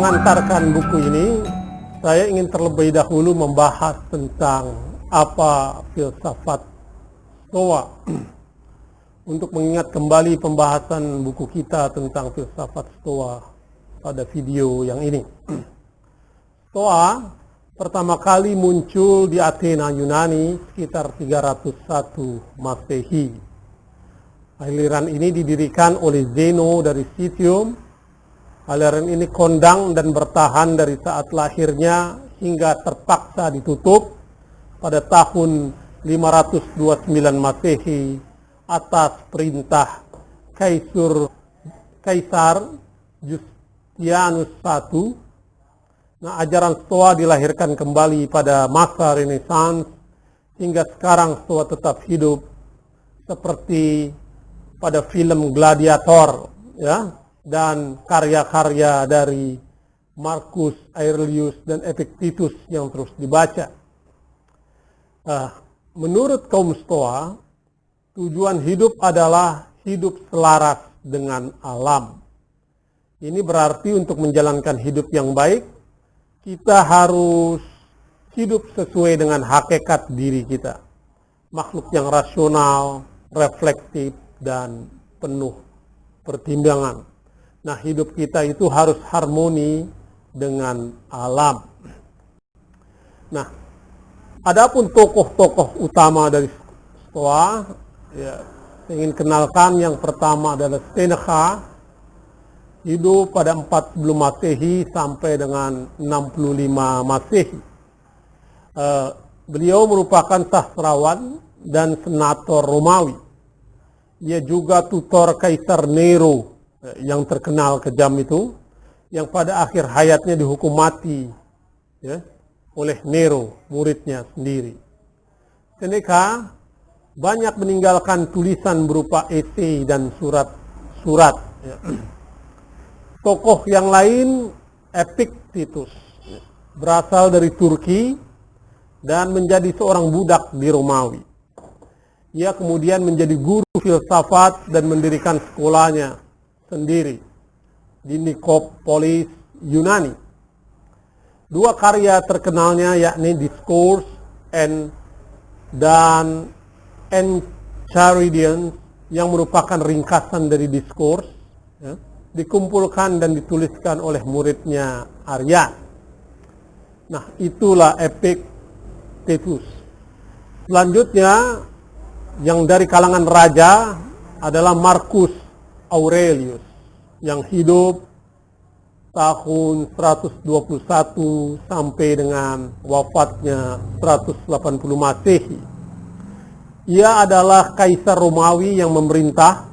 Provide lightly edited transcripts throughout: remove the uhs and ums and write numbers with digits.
mengantarkan buku ini, saya ingin terlebih dahulu membahas tentang apa filsafat Stoa. Untuk mengingat kembali pembahasan buku kita tentang filsafat Stoa pada video yang ini. Stoa pertama kali muncul di Athena, Yunani sekitar 301 Masehi. Aliran ini didirikan oleh Zeno dari Citium. Aliran ini kondang dan bertahan dari saat lahirnya hingga terpaksa ditutup pada tahun 529 Masehi atas perintah Kaisar Justinianus I. Nah, ajaran Stoa dilahirkan kembali pada masa Renaissance hingga sekarang Stoa tetap hidup seperti pada film Gladiator, ya, dan karya-karya dari Marcus Aurelius dan Epictetus yang terus dibaca. Menurut kaum Stoa, tujuan hidup adalah hidup selaras dengan alam. Ini berarti untuk menjalankan hidup yang baik, kita harus hidup sesuai dengan hakikat diri kita. Makhluk yang rasional, reflektif, dan penuh pertimbangan. Nah, hidup kita itu harus harmoni dengan alam. Nah, adapun tokoh-tokoh utama dari Stoa, ya, saya ingin kenalkan yang pertama adalah Seneca, hidup pada 40 Masehi sampai dengan 65 Masehi. Beliau merupakan sastrawan dan senator Romawi. Ia juga tutor Kaisar Nero yang terkenal kejam itu, yang pada akhir hayatnya dihukum mati, ya, oleh Nero, muridnya sendiri. Seneca banyak meninggalkan tulisan berupa esai dan surat-surat. Ya. Tokoh yang lain, Epictetus, berasal dari Turki dan menjadi seorang budak di Romawi. Ia kemudian menjadi guru filsafat dan mendirikan sekolahnya sendiri di Nikopolis, Yunani. Dua karya terkenalnya yakni Discourse dan Enchiridion yang merupakan ringkasan dari Discourse, ya, dikumpulkan dan dituliskan oleh muridnya Arya. Nah, itulah Epictetus. Selanjutnya yang dari kalangan raja adalah Marcus Aurelius yang hidup tahun 121 sampai dengan wafatnya 180 Masehi. Ia adalah kaisar Romawi yang memerintah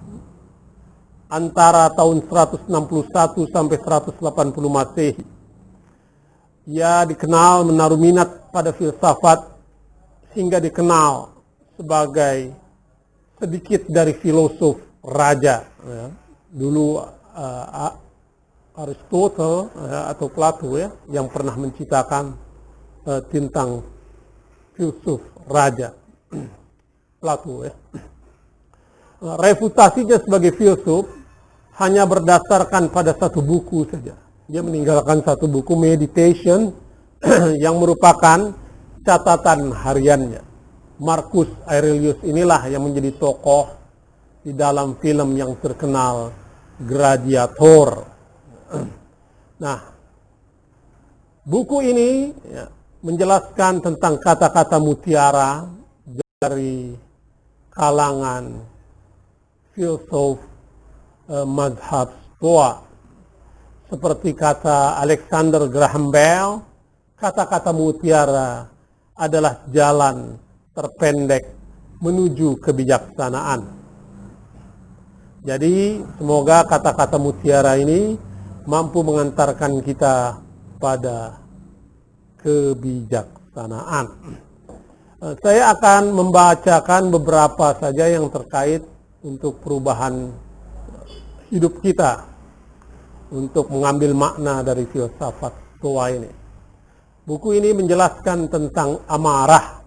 antara tahun 161 sampai 180 Masehi. Ia dikenal menaruh minat pada filsafat hingga dikenal sebagai sedikit dari filosof raja. Ya. Dulu Aristotle atau Plato, ya, yang pernah menciptakan tentang filsuf raja. Plato, ya. Reputasinya sebagai filsuf hanya berdasarkan pada satu buku saja. Dia meninggalkan satu buku Meditation yang merupakan catatan hariannya. Marcus Aurelius inilah yang menjadi tokoh di dalam film yang terkenal Gladiator. Nah, buku ini, ya, menjelaskan tentang kata-kata mutiara dari kalangan filsuf mazhab Stoa. Seperti kata Alexander Graham Bell, kata-kata mutiara adalah jalan terpendek menuju kebijaksanaan. Jadi semoga kata-kata mutiara ini mampu mengantarkan kita pada kebijaksanaan. Saya akan membacakan beberapa saja yang terkait untuk perubahan hidup kita, untuk mengambil makna dari filsafat Stoa ini. Buku ini menjelaskan tentang amarah,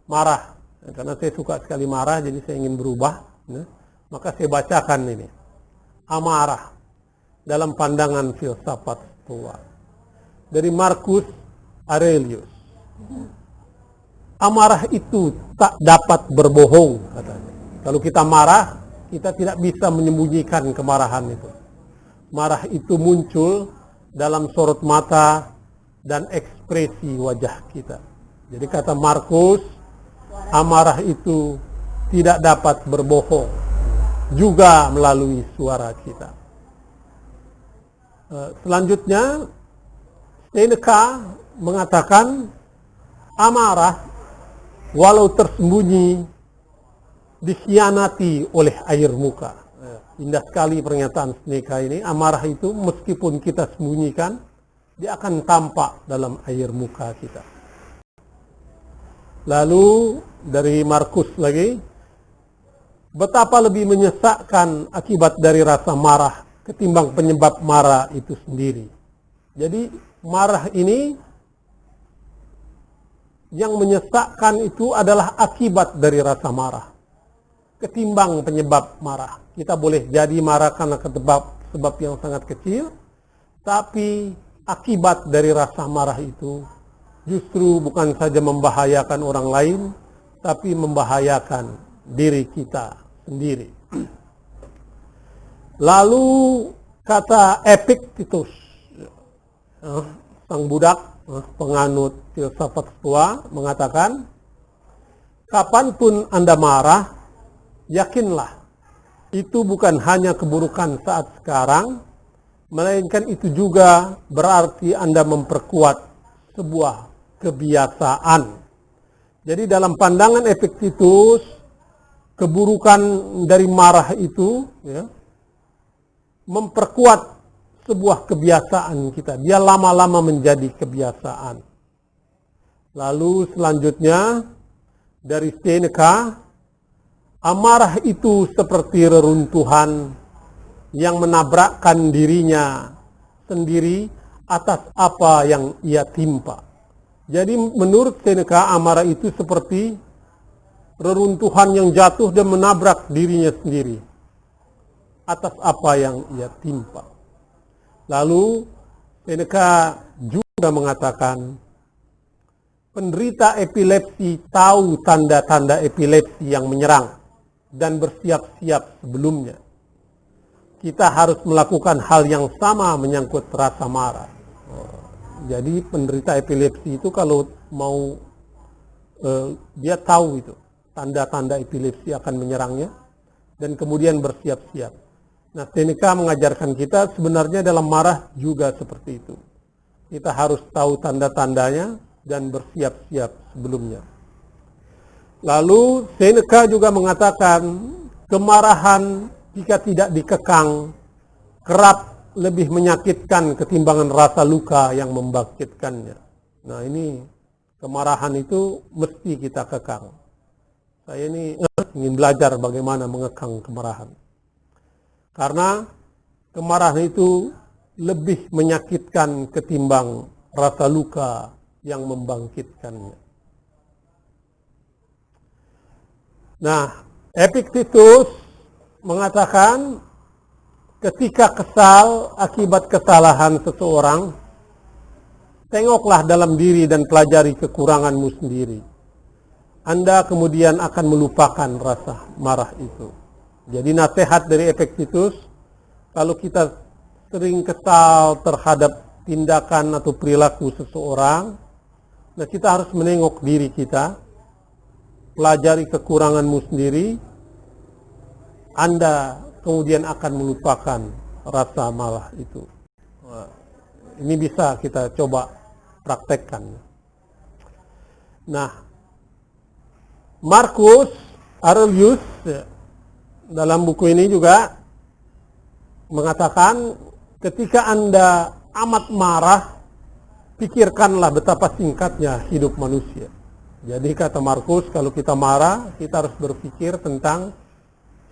marah. Karena saya suka sekali marah, jadi saya ingin berubah. Maka saya bacakan ini. Amarah dalam pandangan filsafat Stoa. Dari Marcus Aurelius. Amarah itu tak dapat berbohong, katanya. Kalau kita marah, kita tidak bisa menyembunyikan kemarahan itu. Marah itu muncul dalam sorot mata dan ekspresi wajah kita. Jadi kata Markus, amarah itu tidak dapat berbohong, juga melalui suara kita. Selanjutnya, Seneca mengatakan amarah walau tersembunyi dikhianati oleh air muka. Indah sekali pernyataan Seneca ini. Amarah itu meskipun kita sembunyikan, dia akan tampak dalam air muka kita. Lalu dari Markus lagi, betapa lebih menyesakkan akibat dari rasa marah ketimbang penyebab marah itu sendiri. Jadi marah ini, yang menyesakkan itu adalah akibat dari rasa marah ketimbang penyebab marah. Kita boleh jadi marah karena sebab yang sangat kecil, tapi akibat dari rasa marah itu justru bukan saja membahayakan orang lain, tapi membahayakan diri kita sendiri. Lalu kata Epictetus, sang budak penganut filsafat Stoa, mengatakan, kapanpun Anda marah, yakinlah itu bukan hanya keburukan saat sekarang, melainkan itu juga berarti Anda memperkuat sebuah kebiasaan. Jadi dalam pandangan Epictetus, keburukan dari marah itu memperkuat sebuah kebiasaan kita. Dia lama-lama menjadi kebiasaan. Lalu selanjutnya dari Seneca, amarah itu seperti reruntuhan yang menabrakkan dirinya sendiri atas apa yang ia timpa. Jadi menurut Seneca, amarah itu seperti reruntuhan yang jatuh dan menabrak dirinya sendiri atas apa yang ia timpa. Lalu Seneca juga mengatakan, penderita epilepsi tahu tanda-tanda epilepsi yang menyerang dan bersiap-siap sebelumnya. Kita harus melakukan hal yang sama menyangkut rasa marah. Jadi penderita epilepsi itu kalau mau dia tahu itu tanda-tanda epilepsi akan menyerangnya dan kemudian bersiap-siap. Nah, Seneca mengajarkan kita sebenarnya dalam marah juga seperti itu. Kita harus tahu tanda-tandanya dan bersiap-siap sebelumnya. Lalu Seneca juga mengatakan kemarahan jika tidak dikekang kerap lebih menyakitkan ketimbangan rasa luka yang membangkitkannya. Nah, ini kemarahan itu mesti kita kekang. Saya ini ingin belajar bagaimana mengekang kemarahan. Karena kemarahan itu lebih menyakitkan ketimbang rasa luka yang membangkitkannya. Nah, Epictetus mengatakan ketika kesal akibat kesalahan seseorang, tengoklah dalam diri dan pelajari kekuranganmu sendiri. Anda kemudian akan melupakan rasa marah itu. Jadi nasihat dari Epictetus, kalau kita sering kesal terhadap tindakan atau perilaku seseorang, nah kita harus menengok diri kita, pelajari kekuranganmu sendiri, Anda kemudian akan melupakan rasa marah itu. Ini bisa kita coba praktekkan. Nah, Marcus Aurelius dalam buku ini juga mengatakan ketika Anda amat marah, pikirkanlah betapa singkatnya hidup manusia. Jadi kata Markus, kalau kita marah, kita harus berpikir tentang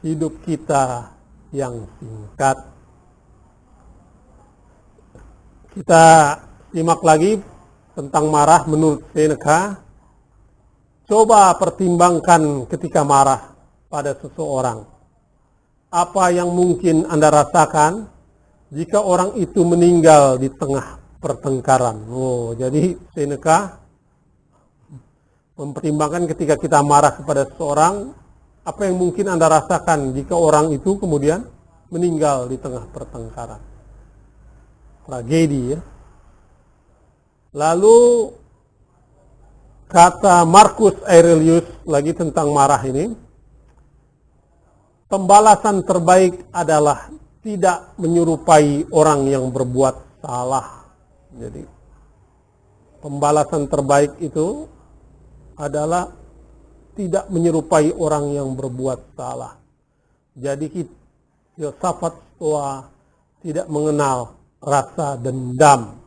hidup kita yang singkat. Kita simak lagi tentang marah menurut Seneca. Coba pertimbangkan ketika marah pada seseorang. Apa yang mungkin Anda rasakan jika orang itu meninggal di tengah pertengkaran. Oh, jadi Seneca mempertimbangkan ketika kita marah kepada seseorang, apa yang mungkin Anda rasakan jika orang itu kemudian meninggal di tengah pertengkaran. Tragedi ya. Lalu kata Marcus Aurelius lagi tentang marah ini, pembalasan terbaik adalah tidak menyerupai orang yang berbuat salah. Jadi pembalasan terbaik itu adalah tidak menyerupai orang yang berbuat salah. Jadi filsafat Stoa tidak mengenal rasa dendam,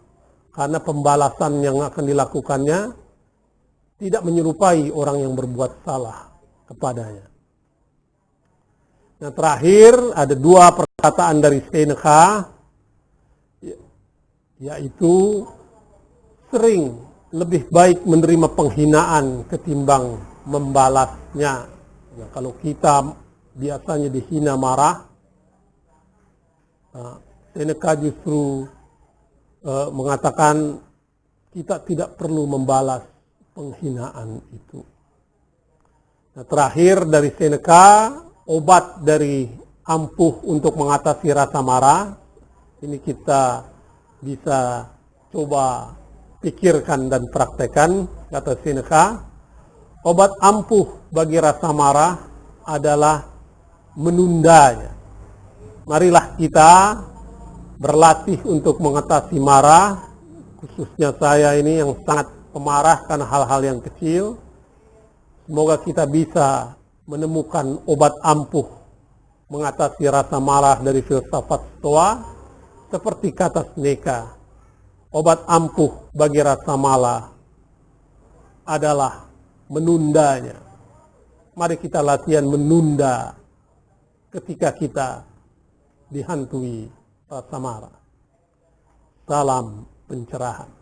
karena pembalasan yang akan dilakukannya tidak menyerupai orang yang berbuat salah kepadanya. Nah, terakhir ada dua perkataan dari Seneca, yaitu sering lebih baik menerima penghinaan ketimbang membalasnya. Ya, kalau kita biasanya dihina marah, Seneca justru mengatakan kita tidak perlu membalas penghinaan itu. Nah, terakhir dari Seneca, obat dari ampuh untuk mengatasi rasa marah, ini kita bisa coba pikirkan dan praktekkan. Kata Seneca, obat ampuh bagi rasa marah adalah menundanya. Marilah kita berlatih untuk mengatasi marah, khususnya saya ini yang sangat pemarah karena hal-hal yang kecil. Semoga kita bisa menemukan obat ampuh mengatasi rasa marah dari filsafat Stoa, seperti kata Seneca, obat ampuh bagi rasa marah adalah menundanya. Mari kita latihan menunda ketika kita dihantui rasa marah. Salam pencerahan.